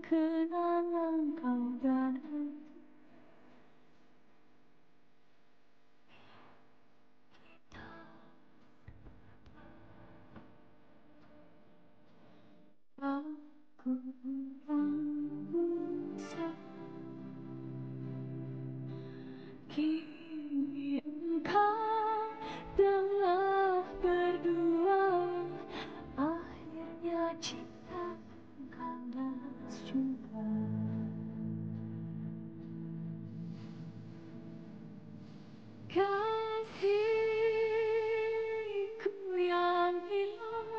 kenangan kau dan aku yang bisa. Kini engkau telah berdua, akhirnya cinta kandas juga. Kasihku yang hilang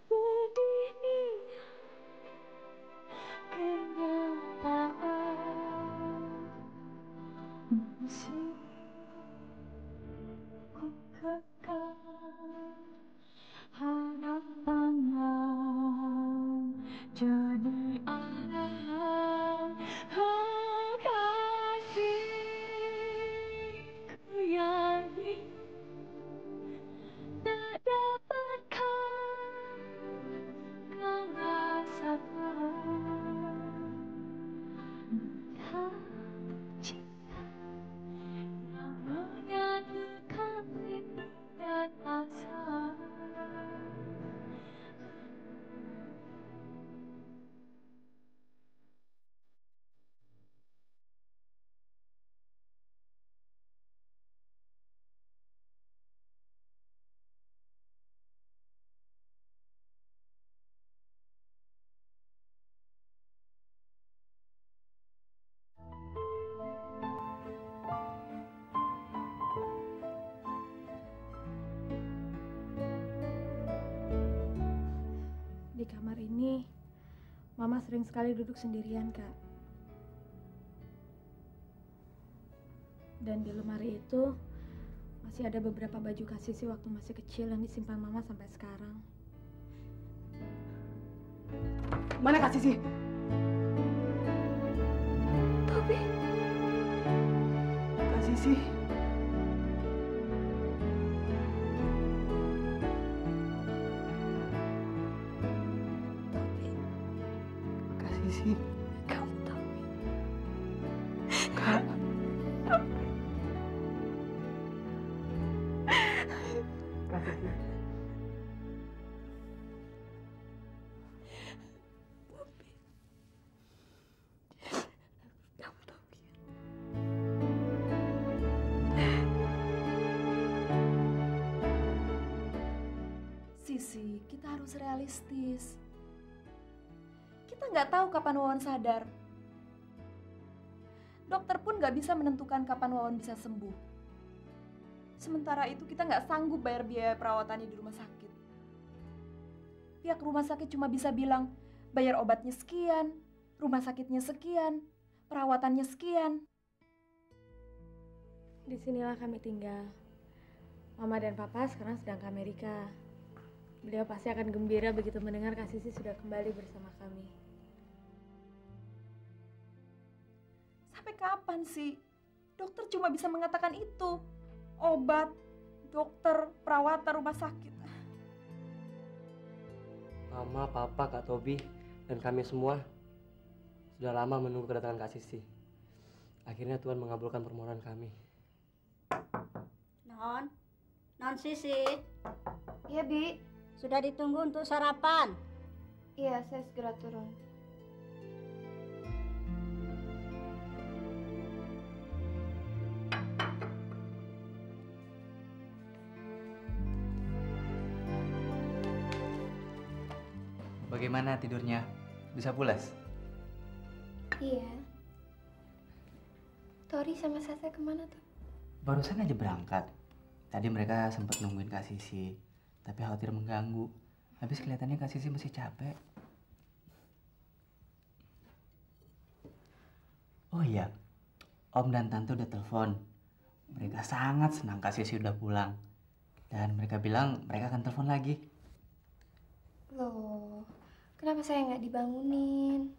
begini kenyataan, masih ku kekal harapannya jadi aneh. Oh, kasihku yang tak dapatkan kau rasakan. Cinta yang menyatukan rindu dan asa. Di kamar ini, Mama sering sekali duduk sendirian, Kak. Dan di lemari itu masih ada beberapa baju Kasisi waktu masih kecil yang disimpan Mama sampai sekarang. Mana Kasisi? Tapi Kasisi. Kasisi. kamu tahu, Kak. Kasisi. kamu tahu. Sisi, kita harus realistis. Kita nggak tahu kapan Wawan sadar. Dokter pun nggak bisa menentukan kapan Wawan bisa sembuh. Sementara itu kita nggak sanggup bayar biaya perawatannya di rumah sakit. Pihak rumah sakit cuma bisa bilang, bayar obatnya sekian, rumah sakitnya sekian, perawatannya sekian. Disinilah kami tinggal. Mama dan Papa sekarang sedang ke Amerika. Beliau pasti akan gembira begitu mendengar Kasisi sudah kembali bersama kami. Sampai kapan sih? Dokter cuma bisa mengatakan itu. Obat, dokter, perawatan rumah sakit. Mama, Papa, Kak Tobi, dan kami semua sudah lama menunggu kedatangan Kak Sisi. Akhirnya Tuhan mengabulkan permohonan kami. Non Sisi, Iya, Bi. sudah ditunggu untuk sarapan. Iya, saya segera turun. Bagaimana tidurnya? Bisa pulas? Iya. Tori sama Sasa kemana tuh? Barusan aja berangkat. Tadi mereka sempat nungguin Kak Sisi, tapi khawatir mengganggu. Habis kelihatannya Kak Sisi masih capek. Oh iya, Om dan Tante udah telepon. Mereka sangat senang Kak Sisi udah pulang. Dan mereka bilang mereka akan telepon lagi. Loh, kenapa saya nggak dibangunin?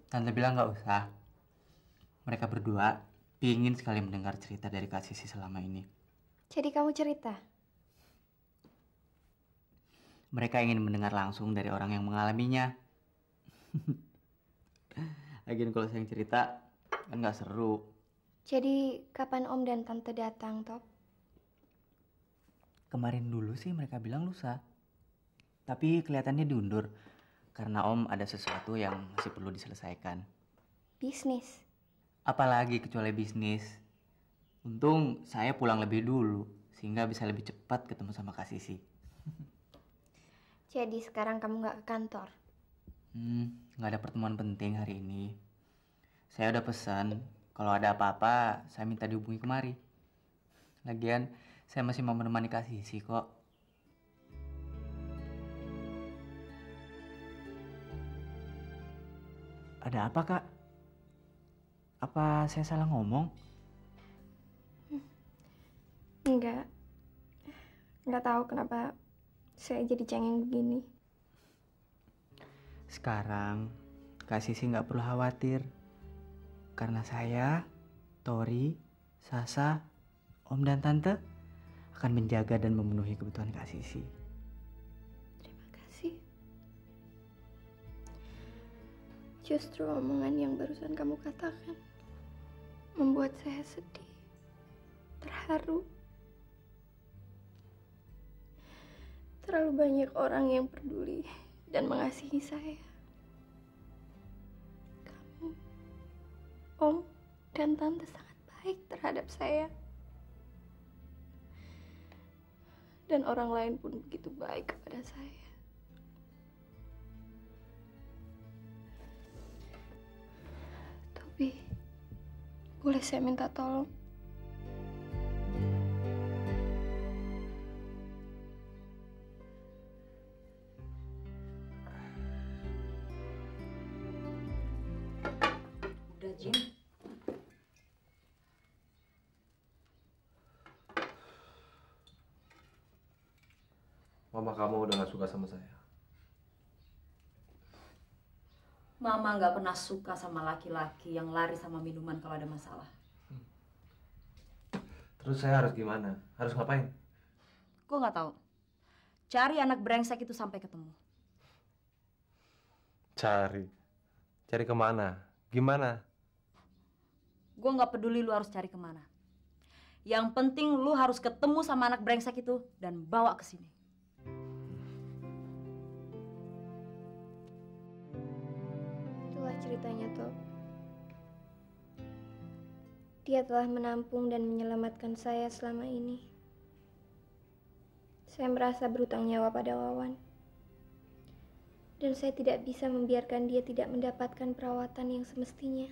Tante bilang nggak usah. Mereka berdua pingin sekali mendengar cerita dari Kak Sisi selama ini. Jadi kamu cerita? Mereka ingin mendengar langsung dari orang yang mengalaminya. Lagian kalau saya yang cerita kan nggak seru. Jadi kapan Om dan Tante datang, Top? Kemarin dulu sih mereka bilang lusa. Tapi kelihatannya diundur karena Om ada sesuatu yang masih perlu diselesaikan. Bisnis. Apalagi kecuali bisnis. Untung saya pulang lebih dulu sehingga bisa lebih cepat ketemu sama Kak Sisi. Jadi sekarang kamu nggak ke kantor? Nggak ada pertemuan penting hari ini. Saya udah pesan kalau ada apa-apa saya minta dihubungi kemari. Lagian saya masih mau menemani Kak Sisi kok. Ada apa, Kak? Apa saya salah ngomong? Enggak. Nggak tahu kenapa saya jadi cengeng begini. Sekarang Kak Sisi nggak perlu khawatir. Karena saya, Tori, Sasa, Om dan Tante akan menjaga dan memenuhi kebutuhan Kak Sisi. Terima kasih. Justru omongan yang barusan kamu katakan membuat saya sedih, terharu. Terlalu banyak orang yang peduli dan mengasihi saya. Kamu, Om, dan Tante sangat baik terhadap saya. Dan orang lain pun begitu baik kepada saya. Tapi, boleh saya minta tolong? Udah, Jin. Mama kamu udah gak suka sama saya. Mama nggak pernah suka sama laki-laki yang lari sama minuman kalau ada masalah. Terus saya harus gimana? Harus ngapain? Gue nggak tahu. Cari anak brengsek itu sampai ketemu. Cari? Cari kemana? Gimana? Gue nggak peduli lu harus cari kemana. Yang penting lu harus ketemu sama anak brengsek itu dan bawa ke sini. Itulah ceritanya, Top. Dia telah menampung dan menyelamatkan saya selama ini. Saya merasa berutang nyawa pada Wawan. Dan saya tidak bisa membiarkan dia tidak mendapatkan perawatan yang semestinya.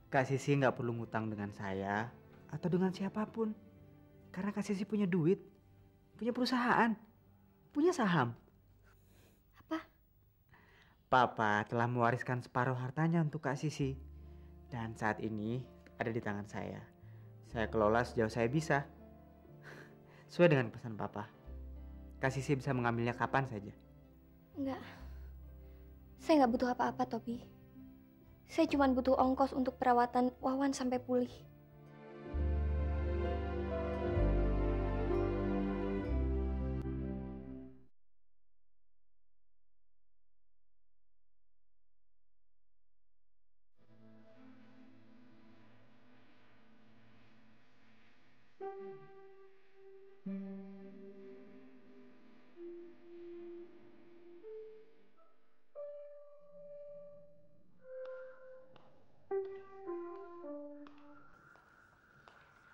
Kak Sisi nggak perlu ngutang dengan saya atau dengan siapapun. Karena Kak Sisi punya duit, punya perusahaan, punya saham. Apa? Papa telah mewariskan separuh hartanya untuk Kak Sisi. Dan saat ini ada di tangan saya. Saya kelola sejauh saya bisa. Sesuai dengan pesan Papa. Kak Sisi bisa mengambilnya kapan saja. Enggak. Saya nggak butuh apa-apa, Tobi. Saya cuma butuh ongkos untuk perawatan Wawan sampai pulih.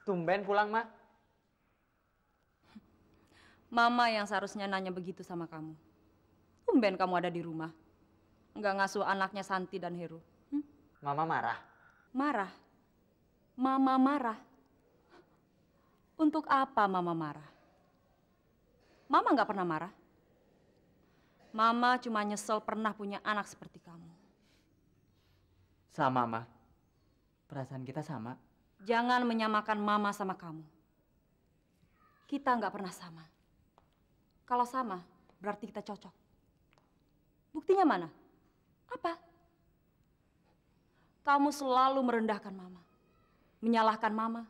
Tumben pulang, Ma. Mama yang seharusnya nanya begitu sama kamu. Tumben kamu ada di rumah. Nggak ngasuh anaknya Santi dan Heru. Mama marah. Marah? Mama marah? Untuk apa Mama marah? Mama nggak pernah marah. Mama cuma nyesel pernah punya anak seperti kamu. Sama, Ma. Perasaan kita sama. Jangan menyamakan Mama sama kamu. Kita nggak pernah sama. Kalau sama, berarti kita cocok. Buktinya mana? Apa? Kamu selalu merendahkan Mama, menyalahkan Mama,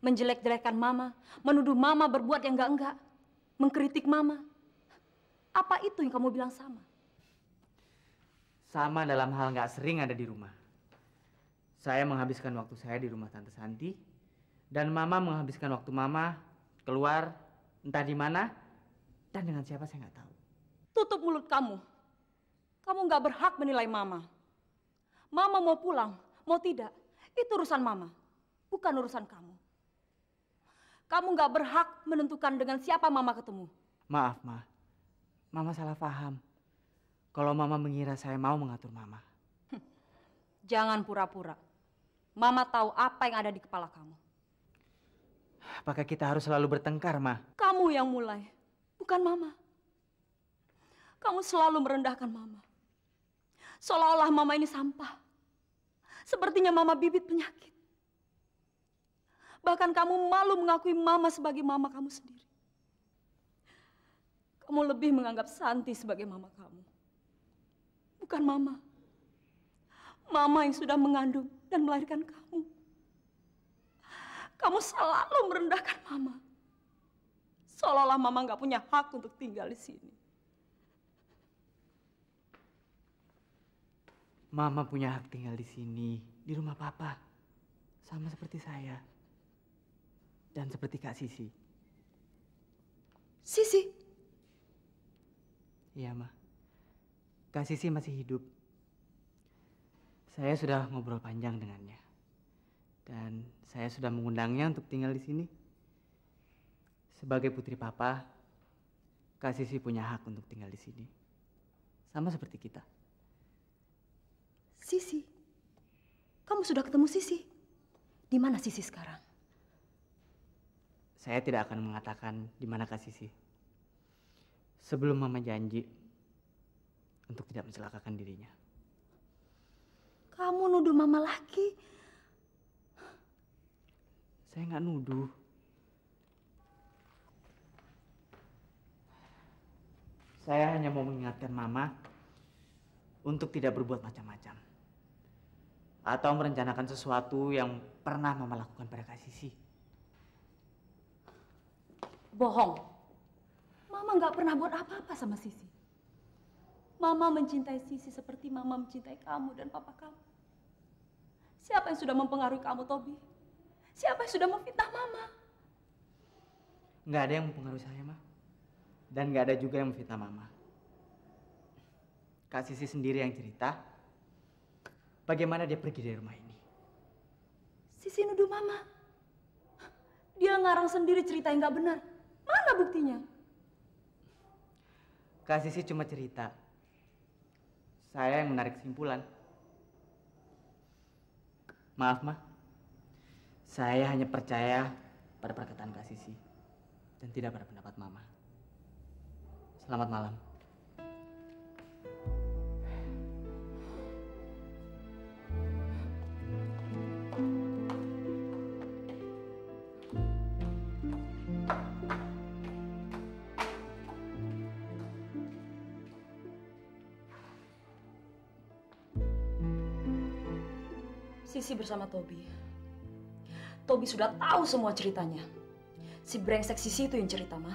menjelek-jelekkan Mama, menuduh Mama berbuat yang enggak-enggak, mengkritik Mama. Apa itu yang kamu bilang sama? Sama dalam hal nggak sering ada di rumah. Saya menghabiskan waktu saya di rumah Tante Santi, dan Mama menghabiskan waktu Mama keluar entah di mana dan dengan siapa saya nggak tahu. Tutup mulut kamu. Kamu nggak berhak menilai Mama. Mama mau pulang, mau tidak, itu urusan Mama, bukan urusan kamu. Kamu nggak berhak menentukan dengan siapa Mama ketemu. Maaf, Ma. Mama salah paham. Kalau Mama mengira saya mau mengatur Mama. Jangan pura-pura. Mama tahu apa yang ada di kepala kamu. Apakah kita harus selalu bertengkar, Ma? Kamu yang mulai, bukan Mama. Kamu selalu merendahkan Mama. Seolah-olah Mama ini sampah. Sepertinya Mama bibit penyakit. Bahkan kamu malu mengakui Mama sebagai Mama kamu sendiri. Kamu lebih menganggap Santi sebagai Mama kamu. Bukan Mama. Mama yang sudah mengandung dan melahirkan kamu. Kamu selalu merendahkan Mama. Seolah-olah Mama nggak punya hak untuk tinggal di sini. Mama punya hak tinggal di sini, di rumah Papa. Sama seperti saya. Dan seperti Kak Sisi. Sisi? Iya, Ma. Kak Sisi masih hidup. Saya sudah ngobrol panjang dengannya. Dan saya sudah mengundangnya untuk tinggal di sini. Sebagai putri Papa, Kak Sisi punya hak untuk tinggal di sini. Sama seperti kita. Sisi? Kamu sudah ketemu Sisi? Di mana Sisi sekarang? Saya tidak akan mengatakan di mana Kak Sisi. Sebelum Mama janji untuk tidak mencelakakan dirinya. Kamu nuduh Mama lagi? Saya nggak nuduh. Saya hanya mau mengingatkan Mama untuk tidak berbuat macam-macam. Atau merencanakan sesuatu yang pernah Mama lakukan pada Kak Sisi. Bohong. Mama nggak pernah buat apa-apa sama Sisi. Mama mencintai Sisi seperti Mama mencintai kamu dan Papa kamu. Siapa yang sudah mempengaruhi kamu, Tobi? Siapa yang sudah memfitnah Mama? Nggak ada yang mempengaruhi saya, Ma. Dan nggak ada juga yang memfitnah Mama. Kak Sisi sendiri yang cerita bagaimana dia pergi dari rumah ini. Sisi nuduh Mama. Dia ngarang sendiri cerita yang nggak benar. Mana buktinya? Kak Sisi cuma cerita. Saya yang menarik kesimpulan. Maaf, Ma. Saya hanya percaya pada perkataan Kak Sisi dan tidak pada pendapat Mama. Selamat malam. Sisi bersama Tobi. Tobi sudah tahu semua ceritanya. Si brengsek Sisi itu yang cerita, Ma.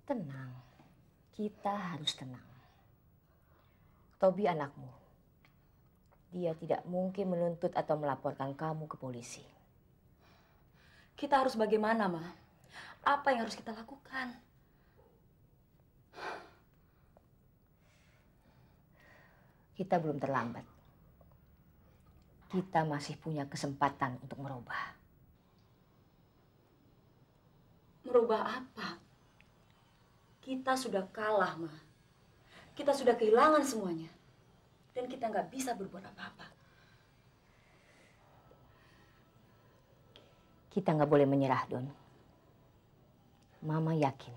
Tenang. Kita harus tenang. Tobi anakmu. Dia tidak mungkin menuntut atau melaporkan kamu ke polisi. Kita harus bagaimana, Ma? Apa yang harus kita lakukan? Kita belum terlambat. Kita masih punya kesempatan untuk merubah. Merubah apa? Kita sudah kalah, Ma. Kita sudah kehilangan semuanya. Dan kita nggak bisa berbuat apa-apa. Kita nggak boleh menyerah, Don. Mama yakin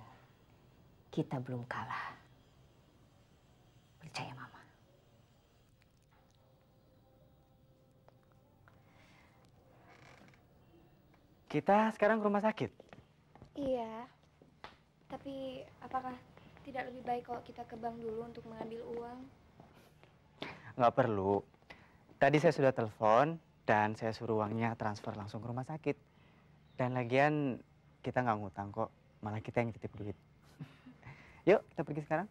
kita belum kalah. Percaya Mama. Kita sekarang ke rumah sakit. Iya. Tapi apakah tidak lebih baik kalau kita ke bank dulu untuk mengambil uang? Nggak perlu. Tadi saya sudah telepon dan saya suruh uangnya transfer langsung ke rumah sakit. Dan lagian kita nggak ngutang kok. malah kita yang titip duit. Yuk, kita pergi sekarang.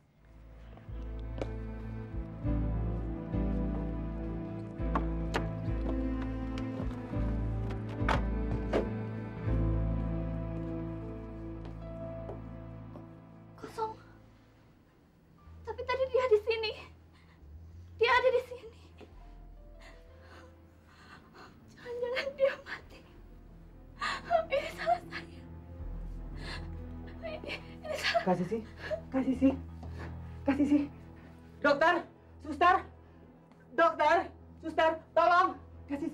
Kosong. Tapi tadi dia di sini. Dia ada di sini. Jangan-jangan dia mati. Ini salah saya. Ini salah. Kasih sih. Dokter, suster, tolong. Kasih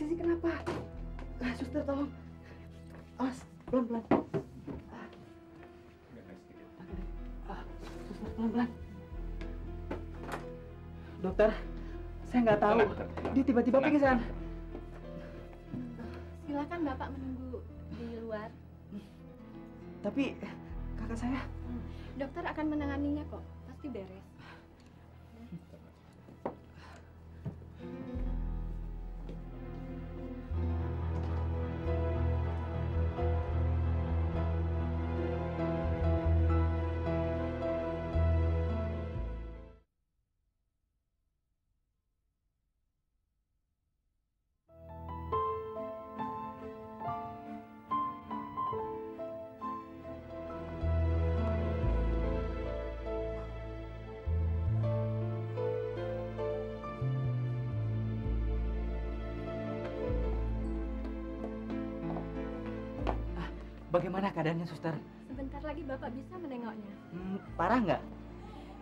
sih kenapa? Suster tolong. Awas, pelan-pelan. Suster pelan-pelan. Dokter, saya nggak tahu. Dia tiba-tiba pingsan. Silakan Bapak menunggu di luar. Tapi kakak saya. Dokter akan menanganinya kok. Pasti beres. Bagaimana keadaannya, suster? Sebentar lagi Bapak bisa menengoknya. Parah nggak?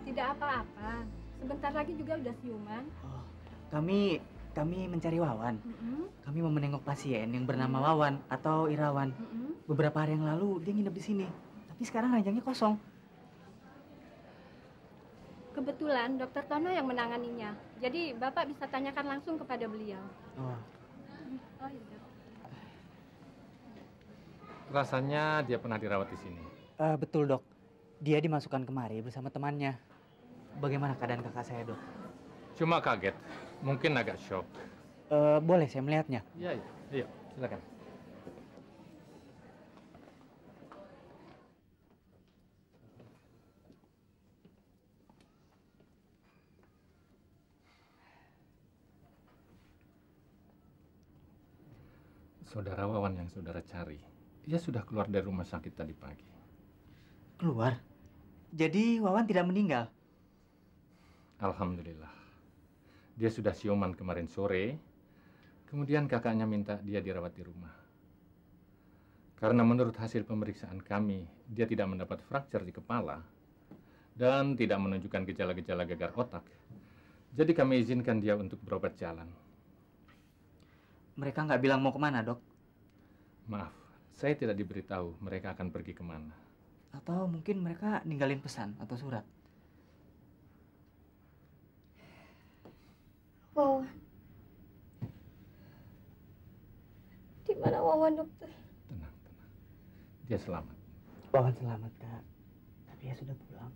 Tidak apa-apa. Sebentar lagi juga udah siuman. Oh, kami mencari Wawan. Kami mau menengok pasien yang bernama Wawan atau Irawan. Beberapa hari yang lalu dia nginep di sini. Tapi sekarang ranjangnya kosong. Kebetulan Dokter Tono yang menanganinya. Jadi Bapak bisa tanyakan langsung kepada beliau. Oh. Oh iya. Rasanya dia pernah dirawat di sini. Betul, Dok. Dia dimasukkan kemari bersama temannya. Bagaimana keadaan kakak saya, Dok? Cuma kaget, mungkin agak shock. Boleh saya melihatnya? Iya, silakan. Saudara Wawan yang saudara cari, dia sudah keluar dari rumah sakit tadi pagi. Keluar? Jadi Wawan tidak meninggal? Alhamdulillah. Dia sudah siuman kemarin sore, kemudian kakaknya minta dia dirawat di rumah. Karena menurut hasil pemeriksaan kami, dia tidak mendapat fracture di kepala dan tidak menunjukkan gejala-gejala gegar otak. Jadi kami izinkan dia untuk berobat jalan. Mereka nggak bilang mau kemana, Dok? Maaf, saya tidak diberitahu mereka akan pergi kemana. Atau mungkin mereka ninggalin pesan atau surat. Wawan. Di mana Wawan, dokter? Tenang. Dia selamat. Wawan selamat, Kak. Tapi ya sudah pulang.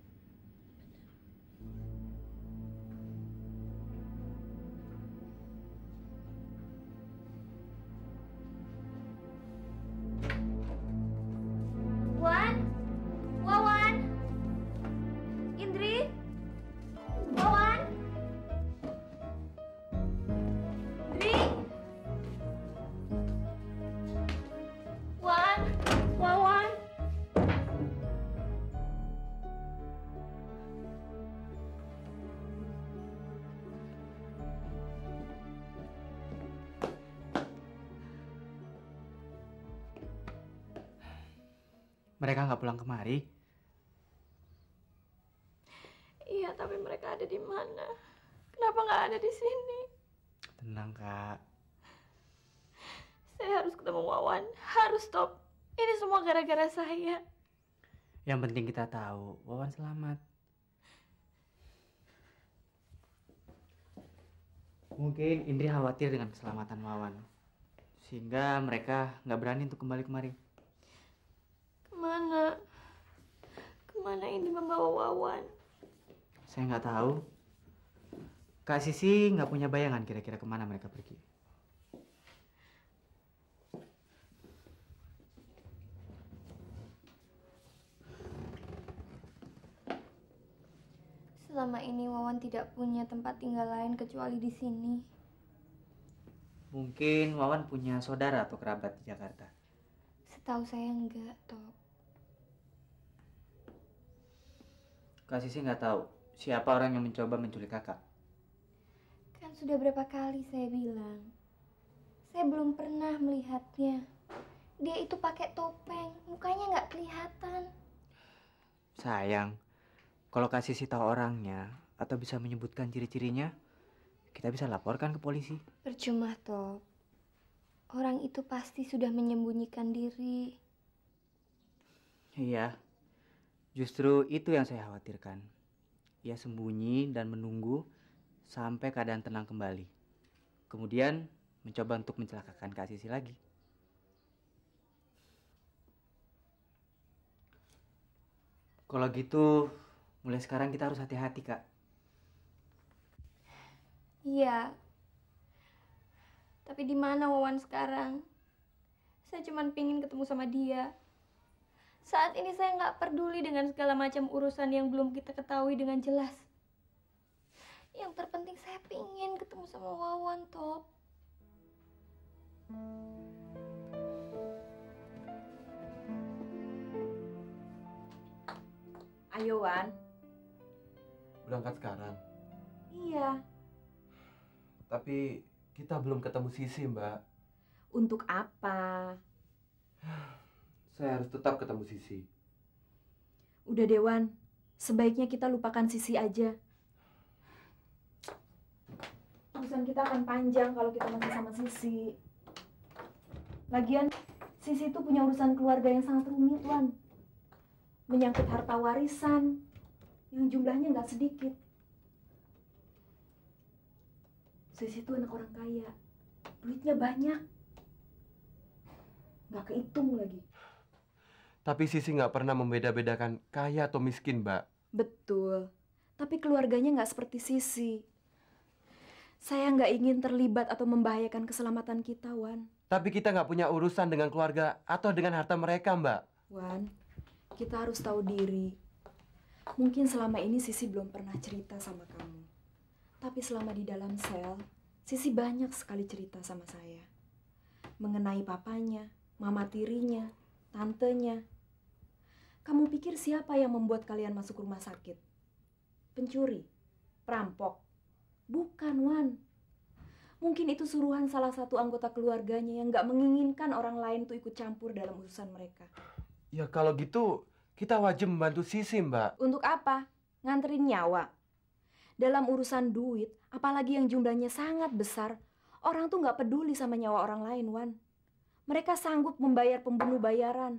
Wawan, Indri, Wawan, Indri, Wawan. Mereka nggak pulang kemari? Iya, tapi mereka ada di mana? Kenapa nggak ada di sini? Tenang, Kak. Saya harus ketemu Wawan. Harus stop. Ini semua gara-gara saya. Yang penting kita tahu, Wawan selamat. Mungkin Indri khawatir dengan keselamatan Wawan. Sehingga mereka nggak berani untuk kembali kemari. Kemana? Kemana ini membawa Wawan? Saya nggak tahu. Kak Sisi nggak punya bayangan kira-kira kemana mereka pergi. Selama ini Wawan tidak punya tempat tinggal lain kecuali di sini. Mungkin Wawan punya saudara atau kerabat di Jakarta. Setahu saya enggak, Top. Kak Sisi nggak tahu siapa orang yang mencoba menculik kakak. Kan sudah berapa kali saya bilang. Saya belum pernah melihatnya. Dia itu pakai topeng, mukanya nggak kelihatan. Sayang, kalau Kak Sisi tahu orangnya atau bisa menyebutkan ciri-cirinya, kita bisa laporkan ke polisi. Percuma, Top. Orang itu pasti sudah menyembunyikan diri. Iya, justru itu yang saya khawatirkan. Ia sembunyi dan menunggu sampai keadaan tenang kembali. Kemudian mencoba untuk mencelakakan Kak Sisi lagi. Kalau gitu, mulai sekarang kita harus hati-hati, Kak. Iya. Tapi di mana Wawan sekarang? Saya cuma pingin ketemu sama dia. Saat ini saya nggak peduli dengan segala macam urusan yang belum kita ketahui dengan jelas. Yang terpenting saya pingin ketemu sama Wawan, Top. Ayo, Wan. Berangkat sekarang. Iya. Tapi kita belum ketemu Sisi, Mbak. Untuk apa? Saya harus tetap ketemu Sisi. Udah, Dewan. Sebaiknya kita lupakan Sisi aja. Urusan kita akan panjang kalau kita masih sama Sisi. Lagian, Sisi itu punya urusan keluarga yang sangat rumit, Wan. Menyangkut harta warisan yang jumlahnya nggak sedikit. Sisi itu anak orang kaya, duitnya banyak, nggak kehitung lagi. Tapi Sisi nggak pernah membeda-bedakan kaya atau miskin, Mbak. Betul, tapi keluarganya nggak seperti Sisi. Saya nggak ingin terlibat atau membahayakan keselamatan kita, Wan. Tapi kita nggak punya urusan dengan keluarga atau dengan harta mereka, Mbak. Wan, kita harus tahu diri. Mungkin selama ini Sisi belum pernah cerita sama kamu. Tapi selama di dalam sel, Sisi banyak sekali cerita sama saya. Mengenai papanya, mama tirinya, tantenya. Kamu pikir siapa yang membuat kalian masuk rumah sakit? Pencuri? Perampok? Bukan, Wan. Mungkin itu suruhan salah satu anggota keluarganya yang gak menginginkan orang lain tuh ikut campur dalam urusan mereka. Ya kalau gitu, kita wajib membantu Sisi, Mbak. Untuk apa? Nganterin nyawa? Dalam urusan duit, apalagi yang jumlahnya sangat besar, orang tuh nggak peduli sama nyawa orang lain, Wan. Mereka sanggup membayar pembunuh bayaran.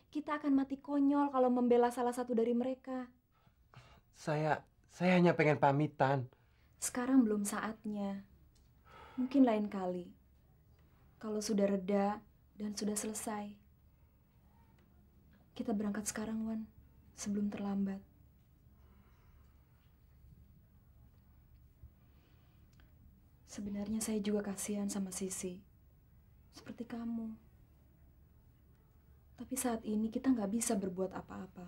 Kita akan mati konyol kalau membela salah satu dari mereka. Saya hanya pengen pamitan. Sekarang belum saatnya. Mungkin lain kali. Kalau sudah reda dan sudah selesai. Kita berangkat sekarang, Wan. Sebelum terlambat. Sebenarnya saya juga kasihan sama Sisi. Seperti kamu. Tapi saat ini kita nggak bisa berbuat apa-apa.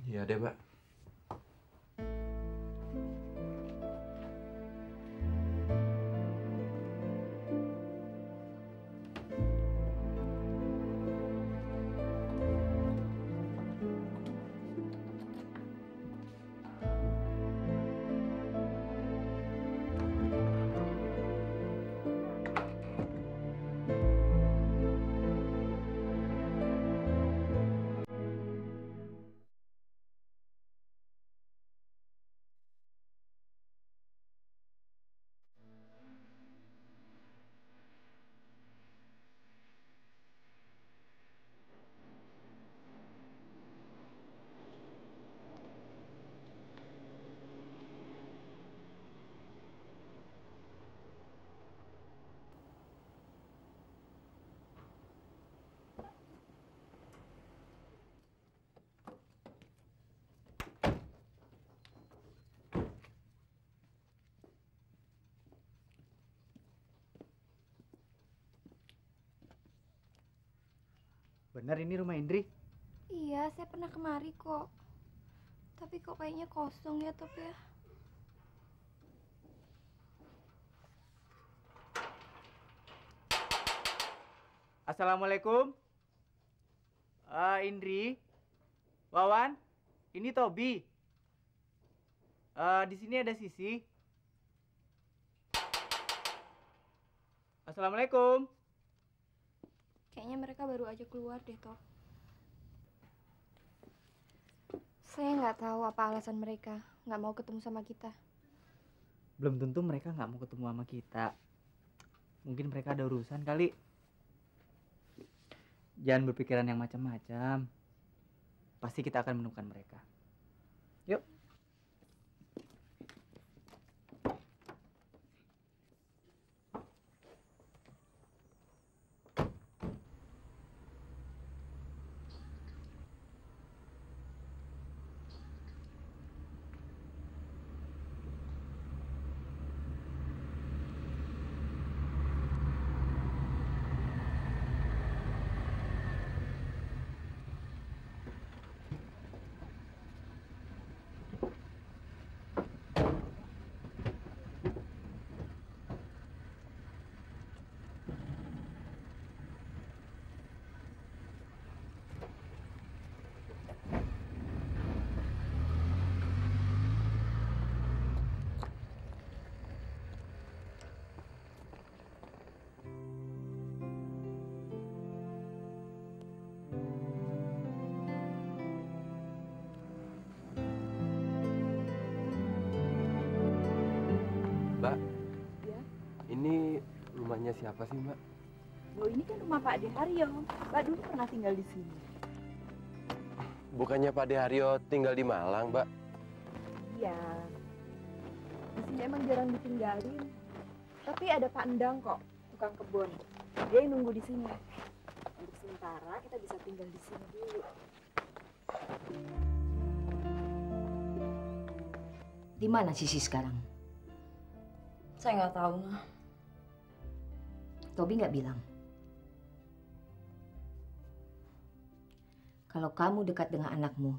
Iya deh, Mbak. Benar ini rumah Indri? Iya, saya pernah kemari kok. Tapi kok kayaknya kosong ya, Top ya. Assalamualaikum. Indri, Wawan, ini Tobi. Di sini ada Sisi. Assalamualaikum. Kayaknya mereka baru aja keluar deh, Top. Saya nggak tahu apa alasan mereka nggak mau ketemu sama kita. Belum tentu mereka nggak mau ketemu sama kita. Mungkin mereka ada urusan kali. Jangan berpikiran yang macam-macam. Pasti kita akan menemukan mereka. Yuk. Mbak, Ya, ini rumahnya siapa sih, Mbak? loh ini kan rumah Pak Deharyo. Mbak dulu pernah tinggal di sini. Bukannya Pak Deharyo tinggal di Malang, Mbak? Iya. Di sini emang jarang ditinggalin. Tapi ada Pak Endang kok, tukang kebun. Dia yang nunggu di sini. Untuk sementara kita bisa tinggal di sini dulu. Di mana Sisi sekarang? Saya nggak tahu, Ma. Tobi nggak bilang. Kalau kamu dekat dengan anakmu,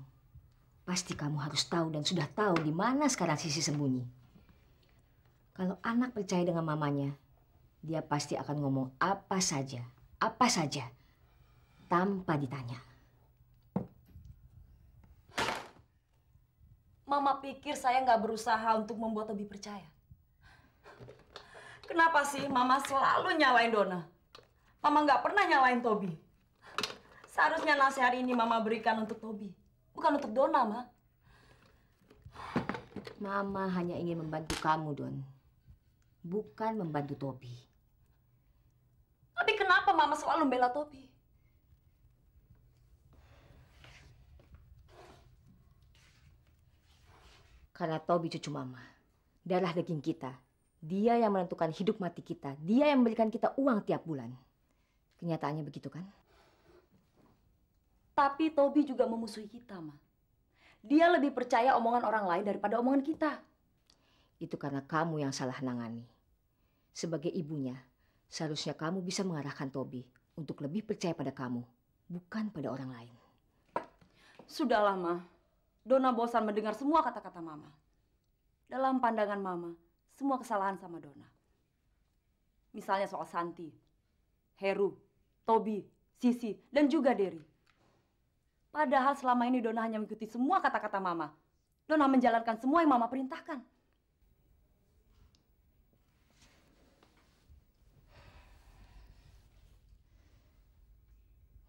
pasti kamu harus tahu dan sudah tahu di mana sekarang Sisi sembunyi. Kalau anak percaya dengan mamanya, dia pasti akan ngomong apa saja, tanpa ditanya. Mama pikir saya nggak berusaha untuk membuat Tobi percaya. Kenapa sih Mama selalu nyalain Dona? Mama nggak pernah nyalain Tobi. Seharusnya nasihat ini Mama berikan untuk Tobi, bukan untuk Dona, Ma. Mama hanya ingin membantu kamu, Don. Bukan membantu Tobi. Tapi kenapa Mama selalu membela Tobi? Karena Tobi cucu Mama. Darah daging kita. Dia yang menentukan hidup mati kita. Dia yang memberikan kita uang tiap bulan. Kenyataannya begitu kan? Tapi Tobi juga memusuhi kita, Ma. Dia lebih percaya omongan orang lain daripada omongan kita. Itu karena kamu yang salah nangani. Sebagai ibunya, seharusnya kamu bisa mengarahkan Tobi untuk lebih percaya pada kamu, bukan pada orang lain. Sudahlah, Ma. Dona bosan mendengar semua kata-kata Mama. Dalam pandangan Mama, semua kesalahan sama Dona. Misalnya soal Santi, Heru, Tobi, Sisi, dan juga Dery. Padahal selama ini Dona hanya mengikuti semua kata-kata Mama. Dona menjalankan semua yang Mama perintahkan.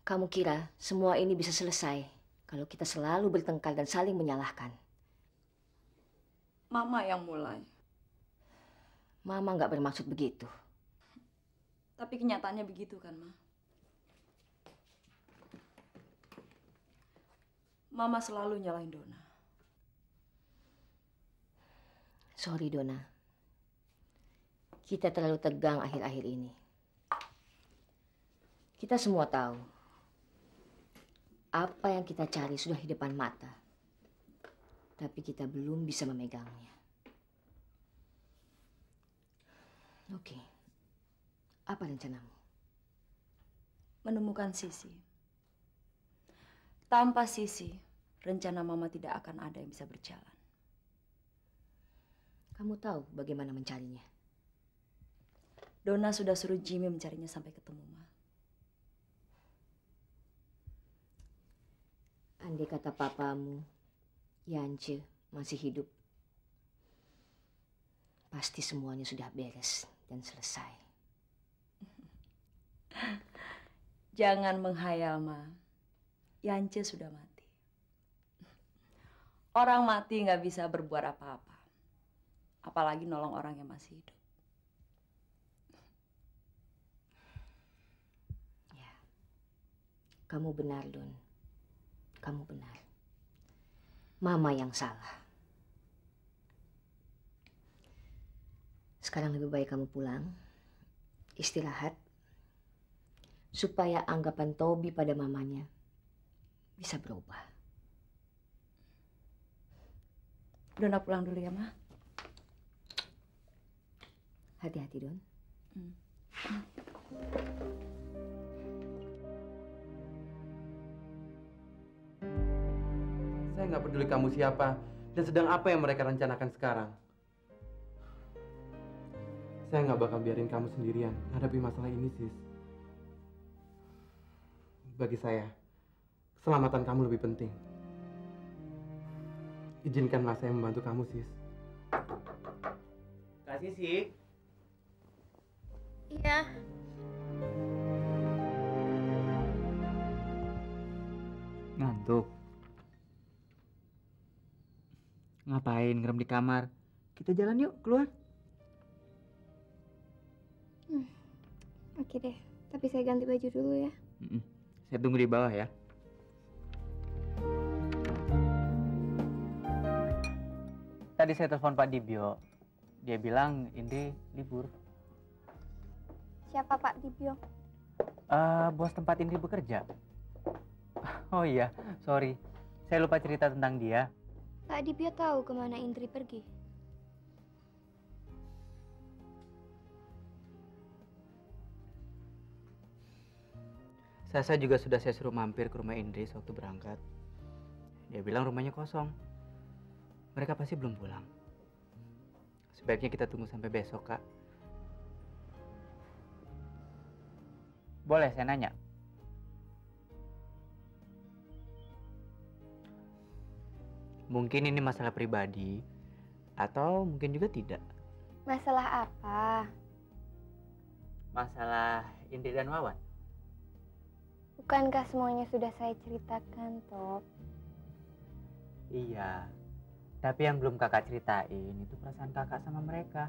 Kamu kira semua ini bisa selesai kalau kita selalu bertengkar dan saling menyalahkan? Mama yang mulai. Mama nggak bermaksud begitu. Tapi kenyataannya begitu kan, Ma? Mama selalu nyalahin Dona. Sorry, Dona. Kita terlalu tegang akhir-akhir ini. Kita semua tahu apa yang kita cari sudah di depan mata. Tapi kita belum bisa memegangnya. Oke. Apa rencanamu? Menemukan Sisi. Tanpa Sisi, rencana Mama tidak akan ada yang bisa berjalan. Kamu tahu bagaimana mencarinya? Donna sudah suruh Jimmy mencarinya sampai ketemu, Ma. Andai kata papamu, Yance, masih hidup, pasti semuanya sudah beres dan selesai. Jangan menghayal, Ma. Yance sudah mati. Orang mati nggak bisa berbuat apa-apa. Apalagi nolong orang yang masih hidup. Ya, kamu benar, Don. Kamu benar. Mama yang salah. Sekarang lebih baik kamu pulang, istirahat, supaya anggapan Toby pada mamanya bisa berubah. Donna pulang dulu ya, Ma. Hati-hati, Don. Saya nggak peduli kamu siapa dan sedang apa yang mereka rencanakan sekarang. Saya nggak bakal biarin kamu sendirian hadapi masalah ini, Sis. Bagi saya, keselamatan kamu lebih penting. Izinkanlah saya membantu kamu, Sis. Kak Sisi. Iya. Ngantuk. Ngapain ngerem di kamar? Kita jalan yuk keluar. Oke deh, tapi saya ganti baju dulu ya. Saya tunggu di bawah ya. Tadi saya telepon Pak Dibyo. Dia bilang Indri libur. Siapa Pak Dibyo? Bos tempat Indri bekerja. Oh iya, sorry. Saya lupa cerita tentang dia. Pak Dibyo tahu kemana Indri pergi. Sasa juga sudah saya suruh mampir ke rumah Indri waktu berangkat. Dia bilang rumahnya kosong. Mereka pasti belum pulang. Sebaiknya kita tunggu sampai besok, Kak. Boleh saya nanya? Mungkin ini masalah pribadi, atau mungkin juga tidak. Masalah apa? Masalah Indri dan Wawan. Bukankah semuanya sudah saya ceritakan, Top? Iya, tapi yang belum kakak ceritain itu perasaan kakak sama mereka.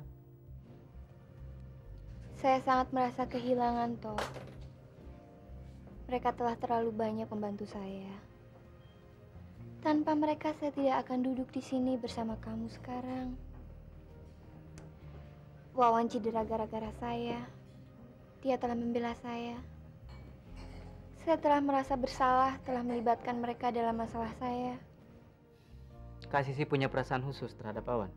Saya sangat merasa kehilangan, Top. Mereka telah terlalu banyak membantu saya. Tanpa mereka saya tidak akan duduk di sini bersama kamu sekarang. Wawan cedera gara-gara saya. Dia telah membela saya. Saya telah merasa bersalah telah melibatkan mereka dalam masalah saya. Kak Sisi punya perasaan khusus terhadap Wawan.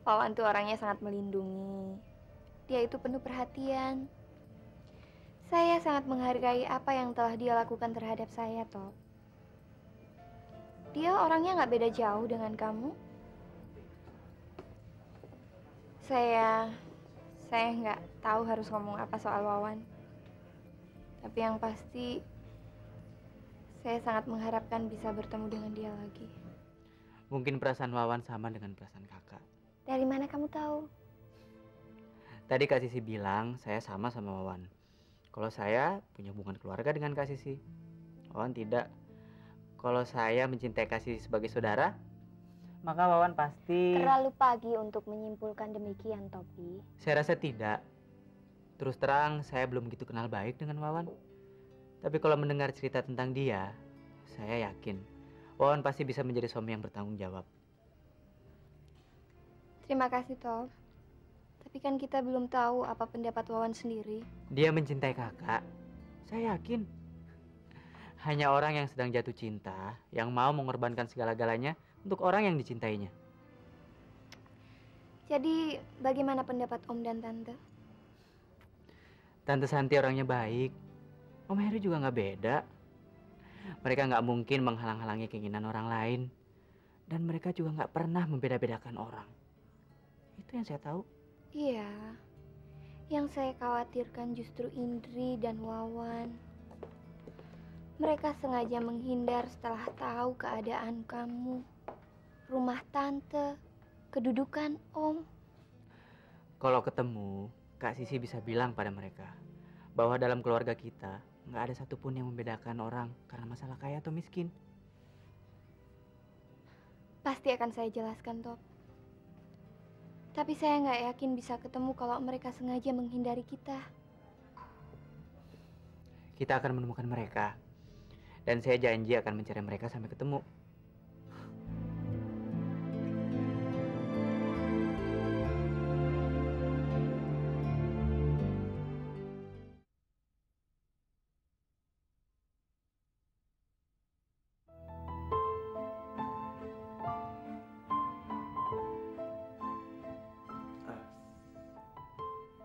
Wawan tuh orangnya sangat melindungi. Dia itu penuh perhatian. Saya sangat menghargai apa yang telah dia lakukan terhadap saya, Top. Dia orangnya nggak beda jauh dengan kamu. Saya nggak tahu harus ngomong apa soal Wawan. Tapi yang pasti, saya sangat mengharapkan bisa bertemu dengan dia lagi. Mungkin perasaan Wawan sama dengan perasaan kakak. Dari mana kamu tahu? Tadi Kak Sisi bilang saya sama Wawan. Kalau saya punya hubungan keluarga dengan Kak Sisi. Wawan tidak. Kalau saya mencintai Kak Sisi sebagai saudara, maka Wawan pasti... Terlalu pagi untuk menyimpulkan demikian, Topi. Saya rasa tidak. Terus terang, saya belum begitu kenal baik dengan Wawan. Tapi kalau mendengar cerita tentang dia, saya yakin Wawan pasti bisa menjadi suami yang bertanggung jawab. Terima kasih, Top. Tapi kan kita belum tahu apa pendapat Wawan sendiri. Dia mencintai kakak. Saya yakin. Hanya orang yang sedang jatuh cinta, yang mau mengorbankan segala-galanya untuk orang yang dicintainya. Jadi, bagaimana pendapat Om dan Tante? Tante Santi orangnya baik. Om Heri juga nggak beda. Mereka nggak mungkin menghalang-halangi keinginan orang lain. Dan mereka juga nggak pernah membeda-bedakan orang. Itu yang saya tahu. Iya, yang saya khawatirkan justru Indri dan Wawan. Mereka sengaja menghindar setelah tahu keadaan kamu, rumah tante, kedudukan Om. Kalau ketemu, Kak Sisi bisa bilang pada mereka bahwa dalam keluarga kita nggak ada satupun yang membedakan orang karena masalah kaya atau miskin. Pasti akan saya jelaskan, Top. Tapi saya nggak yakin bisa ketemu kalau mereka sengaja menghindari kita. Kita akan menemukan mereka. Dan saya janji akan mencari mereka sampai ketemu.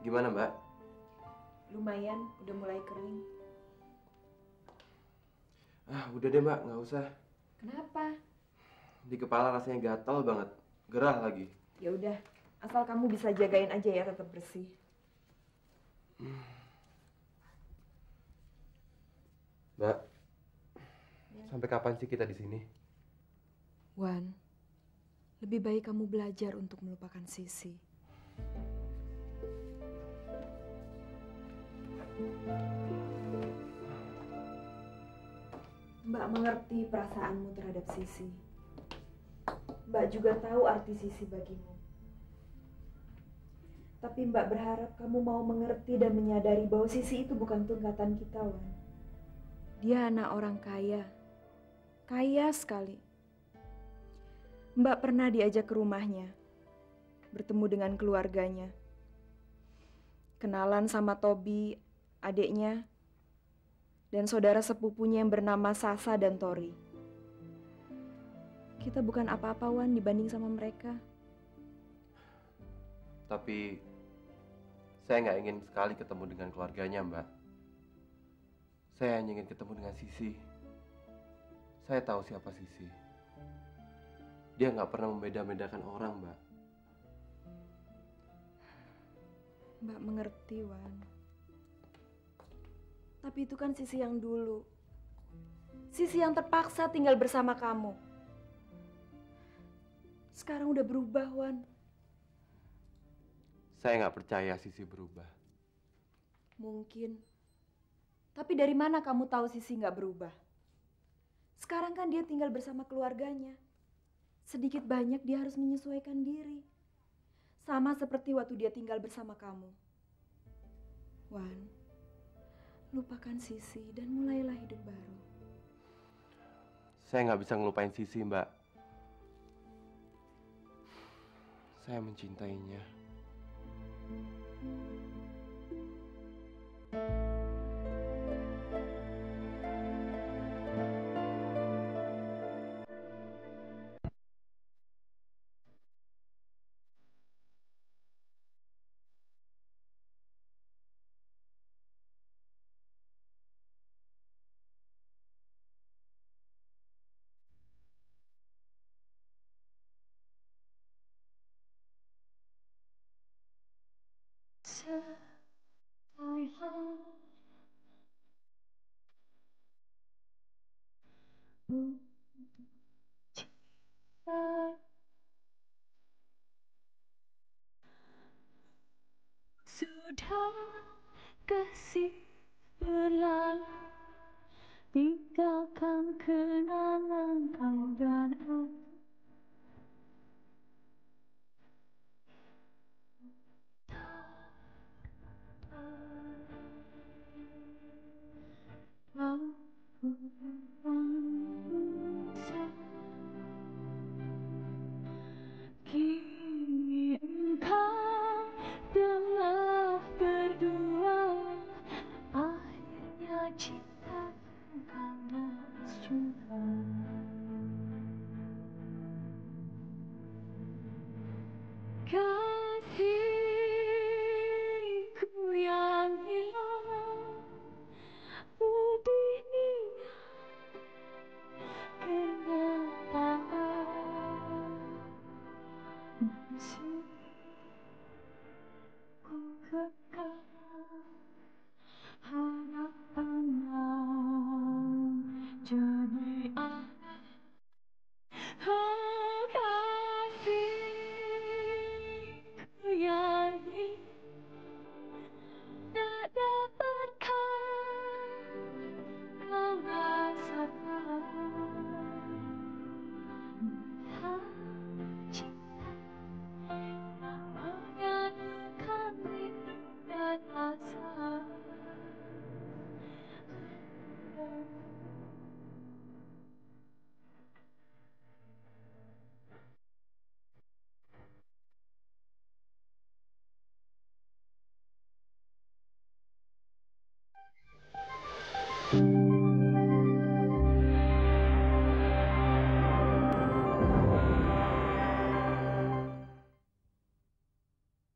Gimana, Mbak? Lumayan, udah mulai kering. Udah deh, Mbak, nggak usah. Kenapa? Di kepala rasanya gatal banget, gerah lagi. Ya udah, asal kamu bisa jagain aja ya, tetap bersih. Mbak, sampai kapan sih kita di sini? Wan, lebih baik kamu belajar untuk melupakan Sisi. Mbak mengerti perasaanmu terhadap Sisi. Mbak juga tahu arti Sisi bagimu. Tapi Mbak berharap kamu mau mengerti dan menyadari bahwa Sisi itu bukan tunggakan kita, Wan. Dia anak orang kaya. Kaya sekali. Mbak pernah diajak ke rumahnya. Bertemu dengan keluarganya. Kenalan sama Tobi, adiknya, dan saudara sepupunya yang bernama Sasa dan Tori. Kita bukan apa-apa, Wan, dibanding sama mereka. Tapi saya nggak ingin sekali ketemu dengan keluarganya, Mbak. Saya hanya ingin ketemu dengan Sisi. Saya tahu siapa Sisi. Dia nggak pernah membeda-bedakan orang, Mbak. Mbak mengerti, Wan. Tapi itu kan Sisi yang dulu. Sisi yang terpaksa tinggal bersama kamu. Sekarang udah berubah, Wan. Saya nggak percaya Sisi berubah. Mungkin. Tapi dari mana kamu tahu Sisi nggak berubah? Sekarang kan dia tinggal bersama keluarganya. Sedikit banyak dia harus menyesuaikan diri. Sama seperti waktu dia tinggal bersama kamu. Wan, lupakan Sisi dan mulailah hidup baru. Saya nggak bisa ngelupain Sisi, Mbak. Saya mencintainya. Sudah kasih berlalu, tinggalkan kenangan kau dan aku. Kini engkau telah berdua, akhirnya cinta akan bersuara.